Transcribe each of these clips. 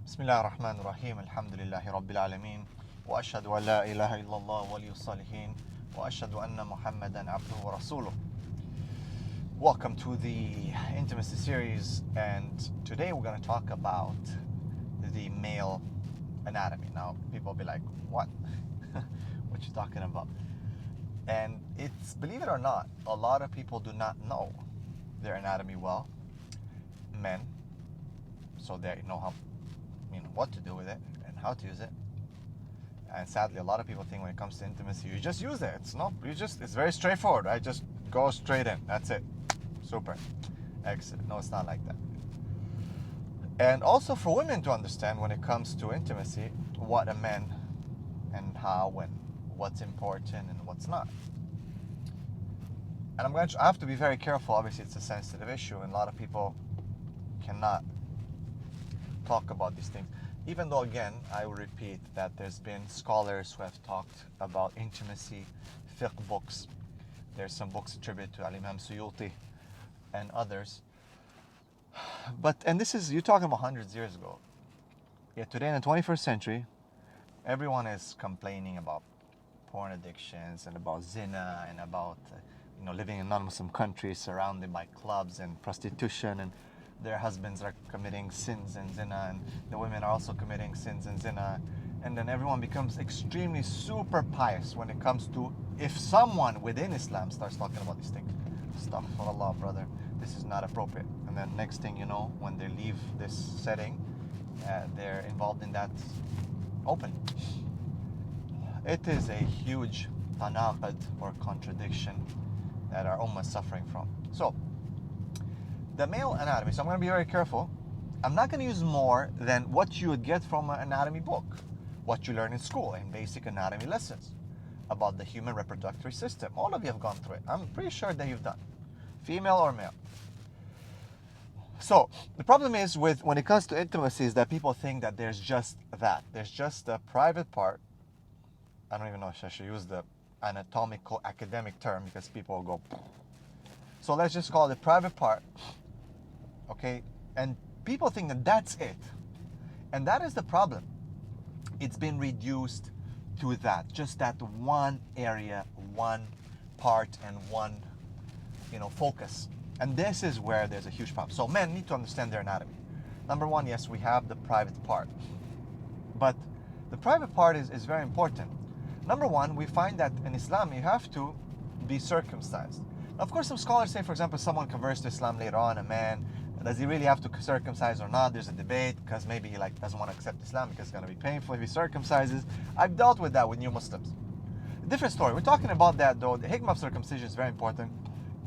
بسم الله الرحمن الرحيم الحمد لله رب العالمين وأشهد أن لا إله إلا الله ولي الصالحين وأشهد أن محمدا عبده ورسوله. Welcome to the intimacy series, and today we're going to talk about the male anatomy. Now people will be like, what? What you talking about? And it's, believe it or not, a lot of people do not know their anatomy well, men, so they know how, what to do with it and how to use it. And sadly, a lot of people think when it comes to intimacy, you just use it. It's very straightforward, right? Just go straight in. That's it. Super. Excellent. No, it's not like that. And also for women to understand when it comes to intimacy, what a man and how and what's important and what's not. And I have to be very careful. Obviously, it's a sensitive issue, and a lot of people cannot talk about these things. Even though, again, I will repeat that there's been scholars who have talked about intimacy, fiqh books. There's some books attributed to Al-Imam Suyuti and others. And this is, you're talking about hundreds of years ago. Yet today in the 21st century, everyone is complaining about porn addictions and about zina and about living in non-Muslim countries surrounded by clubs and prostitution, and their husbands are committing sins and zina, and the women are also committing sins and zina. And then everyone becomes extremely super pious when it comes to, if someone within Islam starts talking about these things. Astaghfirullah, brother, this is not appropriate. And then next thing you know, when they leave this setting, they're involved in that open. It is a huge tanaqad, or contradiction, that our ummah is suffering from. So, the male anatomy, so I'm going to be very careful. I'm not going to use more than what you would get from an anatomy book, what you learn in school, in basic anatomy lessons about the human reproductive system. All of you have gone through it. I'm pretty sure that you've done, female or male. So the problem is when it comes to intimacy is that people think that there's just that. There's just a private part. I don't even know if I should use the anatomical academic term because people will go. So let's just call it private part. Okay, and people think that that's it, and that is the problem. It's been reduced to that, just that one area, one part, and one focus. And this is where there's a huge problem. So men need to understand their anatomy. Number one, yes, we have the private part, but the private part is very important. Number one, we find that in Islam you have to be circumcised. Of course, some scholars say, for example, someone converts to Islam later on, a man, does he really have to circumcise or not? There's a debate because maybe he doesn't want to accept Islam because it's going to be painful if he circumcises. I've dealt with that with new Muslims. Different story. We're talking about that though. The hikmah of circumcision is very important.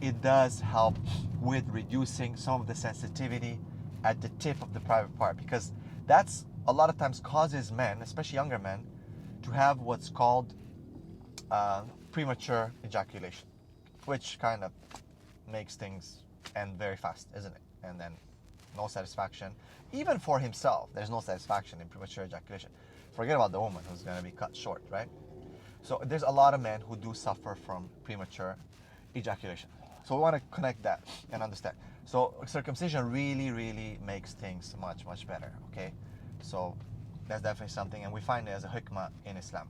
It does help with reducing some of the sensitivity at the tip of the private part, because that's a lot of times causes men, especially younger men, to have what's called premature ejaculation, which kind of makes things end very fast, isn't it? And then no satisfaction. Even for himself, there's no satisfaction in premature ejaculation. Forget about the woman who's going to be cut short, right? So there's a lot of men who do suffer from premature ejaculation. So we want to connect that and understand. So circumcision really, really makes things much, much better, okay? So that's definitely something, and we find it as a hikmah in Islam.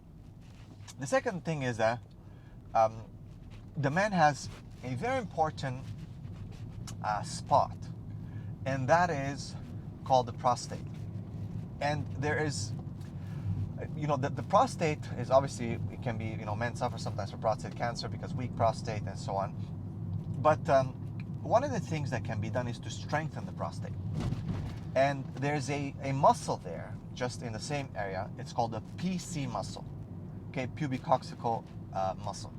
The second thing is that the man has a very important spot, and that is called the prostate. And there is, the prostate is obviously, it can be, men suffer sometimes from prostate cancer because weak prostate and so on. But one of the things that can be done is to strengthen the prostate. And there's a muscle there, just in the same area. It's called the PC muscle, okay, pubic coccygeal muscle.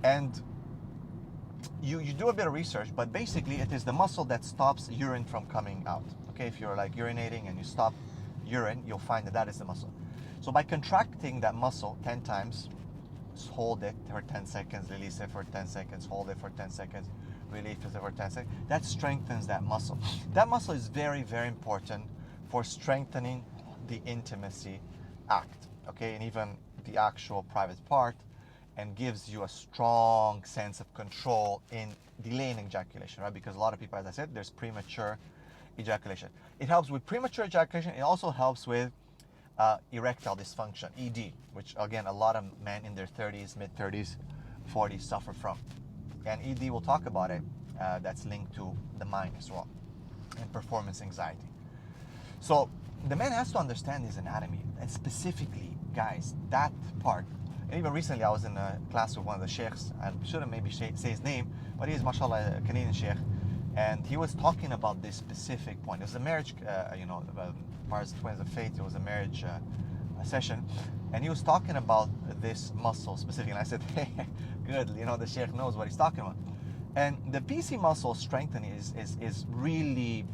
And you do a bit of research, but basically it is the muscle that stops urine from coming out. Okay, if you're urinating and you stop urine, you'll find that is the muscle. So by contracting that muscle 10 times, hold it for 10 seconds, release it for 10 seconds, hold it for 10 seconds, release it for 10 seconds, that strengthens that muscle. That muscle is very, very important for strengthening the intimacy act, okay, and even the actual private part, and gives you a strong sense of control in delaying ejaculation, right? Because a lot of people, as I said, there's premature ejaculation. It helps with premature ejaculation. It also helps with erectile dysfunction, ED, which again a lot of men in their 30s, mid 30s, 40s suffer from. And ED, we'll talk about it. That's linked to the mind as well, and performance anxiety. So the man has to understand his anatomy, and specifically, guys, that part. And even recently, I was in a class with one of the sheikhs. I shouldn't maybe say his name, but he's, mashallah, a Canadian sheikh, and he was talking about this specific point. It was a marriage, as far as Twins of Faith, it was a marriage session, and he was talking about this muscle specifically. And I said, hey, good, the sheikh knows what he's talking about. And the PC muscle strengthening is really,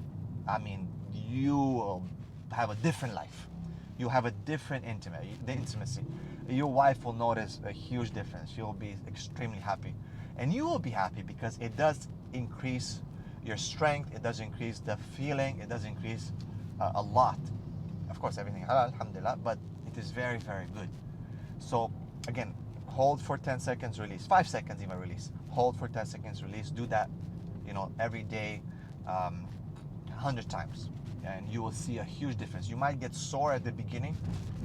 I mean, you will have a different life. You have a different intimacy. Your wife will notice a huge difference. You'll be extremely happy. And you will be happy because it does increase your strength. It does increase the feeling. It does increase a lot. Of course, everything halal, alhamdulillah, but it is very, very good. So again, hold for 10 seconds, release. 5 seconds even, release. Hold for 10 seconds, release. Do that, every day, 100 times. And you will see a huge difference. You might get sore at the beginning,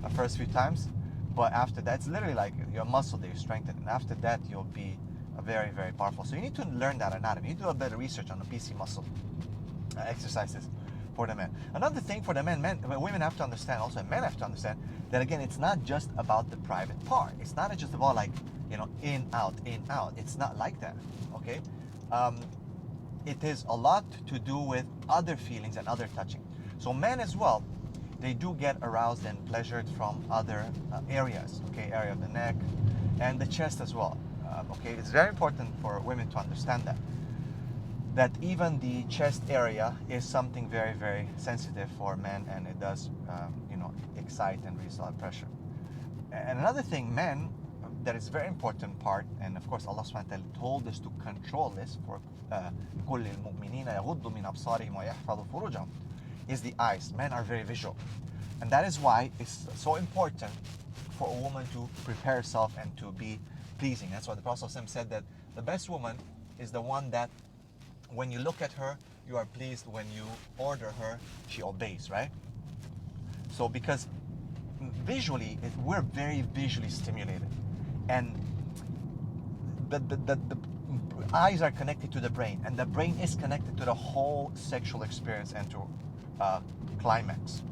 the first few times, but after that, it's literally like your muscle that you strengthen. And after that, you'll be very, very powerful. So you need to learn that anatomy. You need to do a better research on the PC muscle exercises for the men. Another thing for the men, women have to understand also, and men have to understand that again, it's not just about the private part. It's not just about like, in, out, in, out. It's not like that, okay? It is a lot to do with other feelings and other touching. So men as well, they do get aroused and pleasured from other areas, okay? Area of the neck and the chest as well, okay? It's very important for women to understand that even the chest area is something very, very sensitive for men, and it does, excite and release a lot of pressure. And another thing, men, that is a very important part, and of course Allah subhanahu wa ta'ala told us to control this for كل المؤمنين يغضوا من أبصارهم ويحفظوا فروجهم, is the eyes. Men are very visual, and that is why it's so important for a woman to prepare herself and to be pleasing. That's why the Prophet said that the best woman is the one that when you look at her, you are pleased. When you order her, she obeys, right? So because visually, we're very visually stimulated, and the eyes are connected to the brain, and the brain is connected to the whole sexual experience and to climax.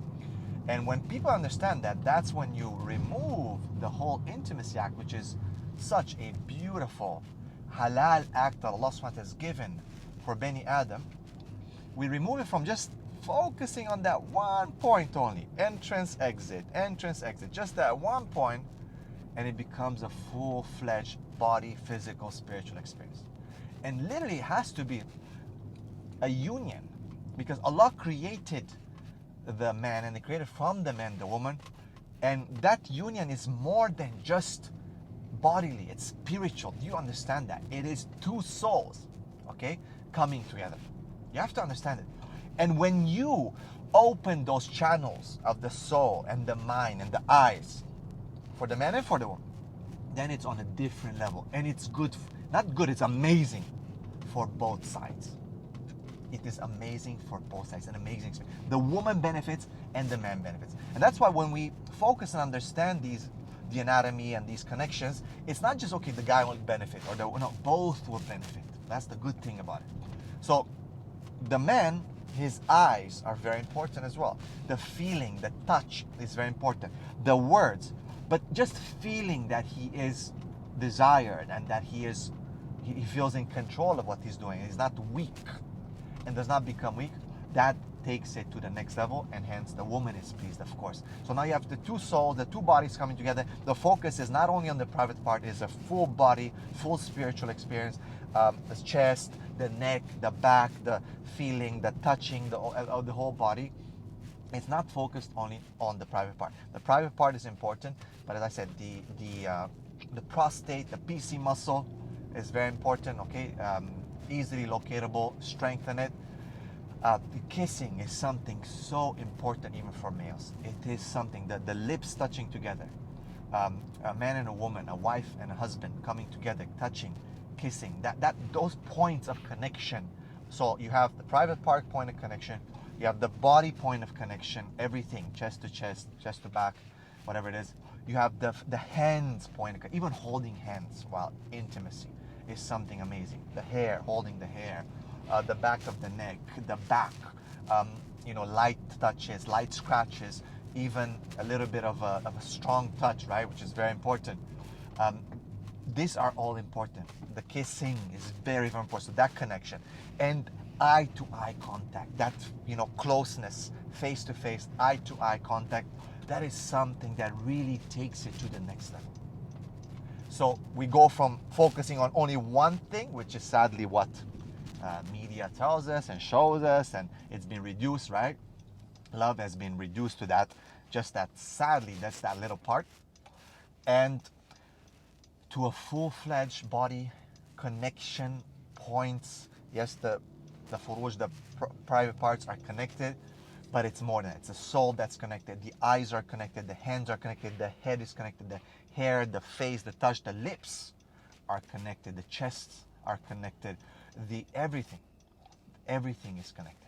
And when people understand that, that's when you remove the whole intimacy act, which is such a beautiful halal act that Allah SWT has given for Bani Adam. We remove it from just focusing on that one point only. Entrance, exit, just that one point, and it becomes a full-fledged body, physical, spiritual experience. And literally it has to be a union, because Allah created the man, and He created from the man the woman, and that union is more than just bodily, it's spiritual. Do you understand that? It is two souls, okay, coming together. You have to understand it. And when you open those channels of the soul and the mind and the eyes for the man and for the woman, then it's on a different level, and it's good, not good, it's amazing for both sides. It is amazing for both sides, an amazing experience. The woman benefits and the man benefits. And that's why when we focus and understand the anatomy and these connections, it's not just, okay, the guy will benefit, or both will benefit. That's the good thing about it. So the man, his eyes are very important as well. The feeling, the touch is very important. The words, but just feeling that he is desired and that he feels in control of what he's doing. He's not weak and does not become weak. That takes it to the next level, and hence the woman is pleased, of course. So now you have the two souls, the two bodies coming together. The focus is not only on the private part, it's a full body, full spiritual experience. The chest, the neck, the back, the feeling, the touching of the whole body. It's not focused only on the private part. The private part is important, but as I said, the prostate, the PC muscle is very important, okay? Easily locatable, strengthen it. The kissing is something so important even for males. It is something that the lips touching together, a man and a woman, a wife and a husband coming together, touching, kissing, those points of connection. So you have the private part point of connection, You have the body point of connection, everything, chest to chest, chest to back, whatever it is. You have the hands point, even holding hands while intimacy is something amazing. The hair, holding the hair, the back of the neck, the back, light touches, light scratches, even a little bit of a strong touch, right, which is very important. These are all important. The kissing is very, very important. So that connection and eye to eye contact, that closeness, face to face, eye to eye contact, that is something that really takes it to the next level. So we go from focusing on only one thing, which is sadly what media tells us and shows us, and it's been reduced, right? Love has been reduced to that, just that, sadly, that's that little part. And to a full-fledged body connection points. Yes, the furuj, the private parts are connected, but it's more than that. It's the soul that's connected. The eyes are connected. The hands are connected. The head is connected. The hair, the face, the touch, the lips are connected. The chests are connected. Everything is connected.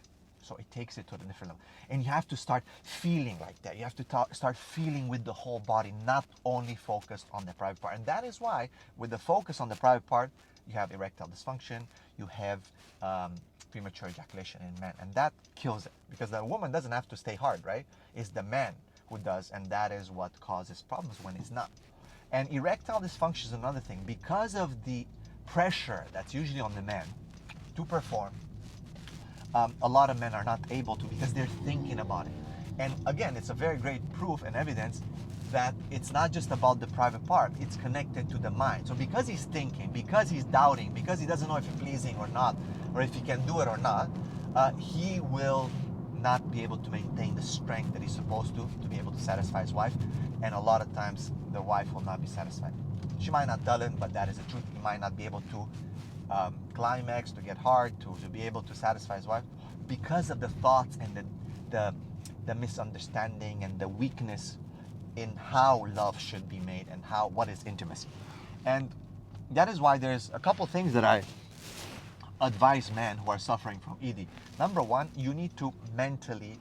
So it takes it to a different level. And you have to start feeling like that. You have to start feeling with the whole body, not only focused on the private part. And that is why, with the focus on the private part, you have erectile dysfunction, you have premature ejaculation in men. And that kills it. Because the woman doesn't have to stay hard, right? It's the man who does. And that is what causes problems when it's not. And erectile dysfunction is another thing. Because of the pressure that's usually on the man to perform, a lot of men are not able to, because they're thinking about it. And again, it's a very great proof and evidence that it's not just about the private part, it's connected to the mind. So because he's thinking, because he's doubting, because he doesn't know if he's pleasing or not, or if he can do it or not, he will not be able to maintain the strength that he's supposed to be able to satisfy his wife. And a lot of times the wife will not be satisfied. She might not tell him, but that is the truth. He might not be able to climax, to get hard, to be able to satisfy his wife, because of the thoughts and the misunderstanding and the weakness in how love should be made and what is intimacy. And that is why there's a couple things that I advise men who are suffering from ED. Number one, you need to mentally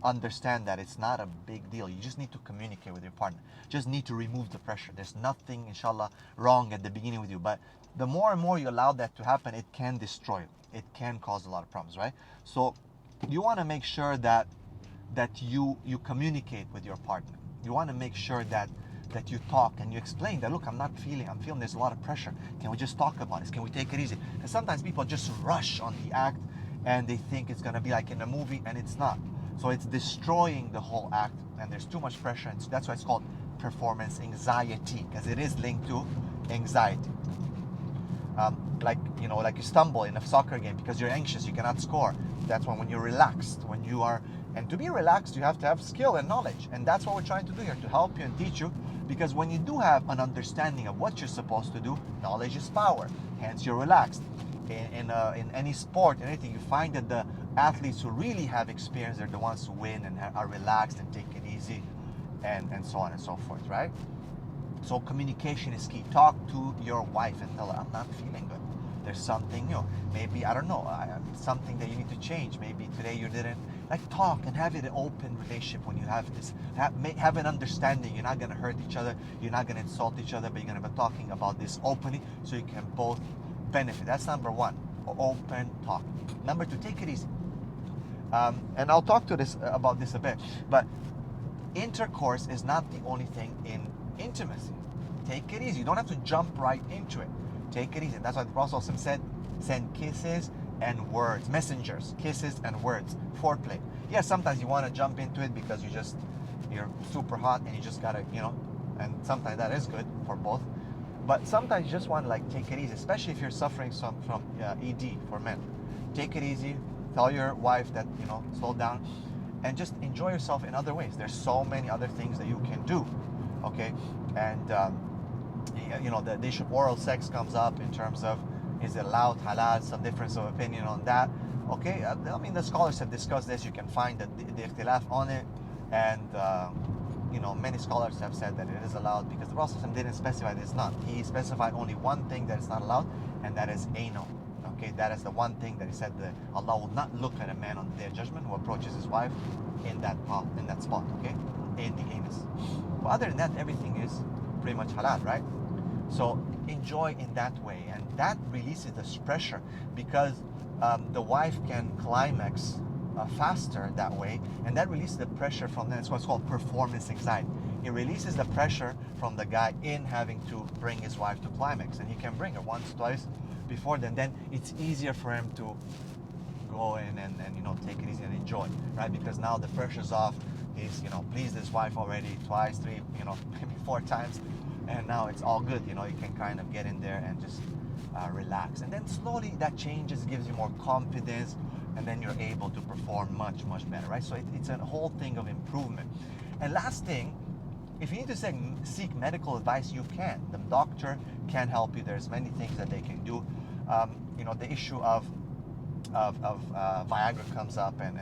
understand that it's not a big deal. You just need to communicate with your partner. Just need to remove the pressure. There's nothing, inshallah, wrong at the beginning with you. But the more and more you allow that to happen, it can destroy you. It can cause a lot of problems, right? So you want to make sure that you communicate with your partner. You want to make sure that you talk and you explain that, look, I'm feeling there's a lot of pressure. Can we just talk about this? Can we take it easy? Because sometimes people just rush on the act and they think it's going to be like in a movie, and it's not. So it's destroying the whole act, and there's too much pressure, and so that's why it's called performance anxiety, because it is linked to anxiety. Like you stumble in a soccer game because you're anxious, you cannot score. That's when you're relaxed, and to be relaxed, you have to have skill and knowledge, and that's what we're trying to do here, to help you and teach you. Because when you do have an understanding of what you're supposed to do, knowledge is power. Hence, you're relaxed. In any sport, anything, you find that the athletes who really have experience, they're the ones who win and are relaxed and take it easy, and so on and so forth, right? So communication is key. Talk to your wife and tell her, I'm not feeling good. There's something, maybe, I don't know, something that you need to change. Maybe today you didn't. Talk and have it an open relationship when you have this. Have an understanding. You're not going to hurt each other. You're not going to insult each other, but you're going to be talking about this openly so you can both benefit. That's number one, open talk. Number two, take it easy. And I'll talk about this a bit, but intercourse is not the only thing in intimacy. Take it easy. You don't have to jump right into it. Take it easy. That's why the Prophet said, send kisses and words, messengers, kisses and words, foreplay. Yeah, sometimes you want to jump into it because you're super hot and you just gotta, and sometimes that is good for both. But sometimes you just want to take it easy, especially if you're suffering from ED for men. Take it easy. Tell your wife that, slow down, and just enjoy yourself in other ways. There's so many other things that you can do, okay? And the issue of oral sex comes up in terms of, is it allowed, halal, some difference of opinion on that. Okay, the scholars have discussed this. You can find the ikhtilaf on it, and many scholars have said that it is allowed, because the Prophet didn't specify that it's not. He specified only one thing that is not allowed, and that is anal. Okay, that is the one thing that he said that Allah will not look at a man on the day of judgment who approaches his wife in that spot, okay, in the anus. But other than that, everything is pretty much halal, right? So enjoy in that way, and that releases this pressure because the wife can climax faster that way, and that releases the pressure from that. It's what's called performance anxiety. It releases the pressure from the guy in having to bring his wife to climax, and he can bring her once, twice before then it's easier for him to go in and take it easy and enjoy, right? Because now the pressure's off. He's pleased his wife already twice, three, maybe 4 times, and now it's all good. You can kind of get in there and just relax, and then slowly that changes, gives you more confidence, and then you're able to perform much better, right? So it's a whole thing of improvement. And last thing, if you need to seek medical advice, you can. The doctor can help you. There's many things that they can do. The issue of Viagra comes up, and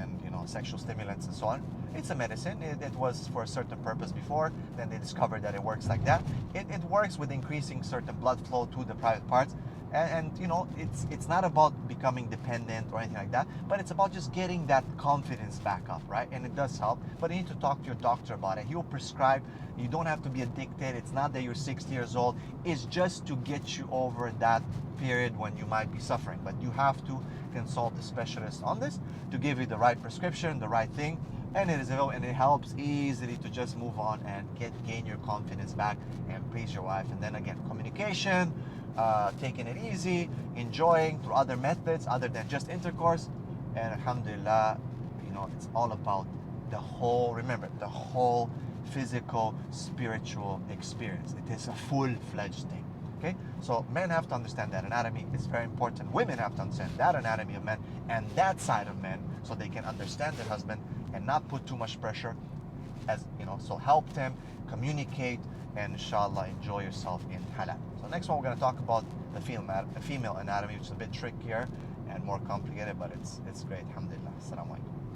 sexual stimulants and so on. It's a medicine. It was for a certain purpose before. Then they discovered that it works like that. It works with increasing certain blood flow to the private parts. And it's not about becoming dependent or anything like that, but it's about just getting that confidence back up, right? And it does help, but you need to talk to your doctor about it. He will prescribe. You don't have to be addicted. It's not that you're 60 years old. It's just to get you over that period when you might be suffering. But you have to consult a specialist on this to give you the right prescription, the right thing, and it helps easily to just move on and gain your confidence back and please your wife. And then again, communication, taking it easy, enjoying through other methods other than just intercourse, and alhamdulillah, it's all about the whole physical, spiritual experience. It is a full-fledged thing. Okay, so men have to understand that anatomy is very important. Women have to understand that anatomy of men and that side of men, so they can understand their husband and not put too much pressure. So help them communicate, and inshallah enjoy yourself in halal. So next one, we're going to talk about the female anatomy, which is a bit trickier and more complicated, but it's great. Alhamdulillah. Assalamu alaikum.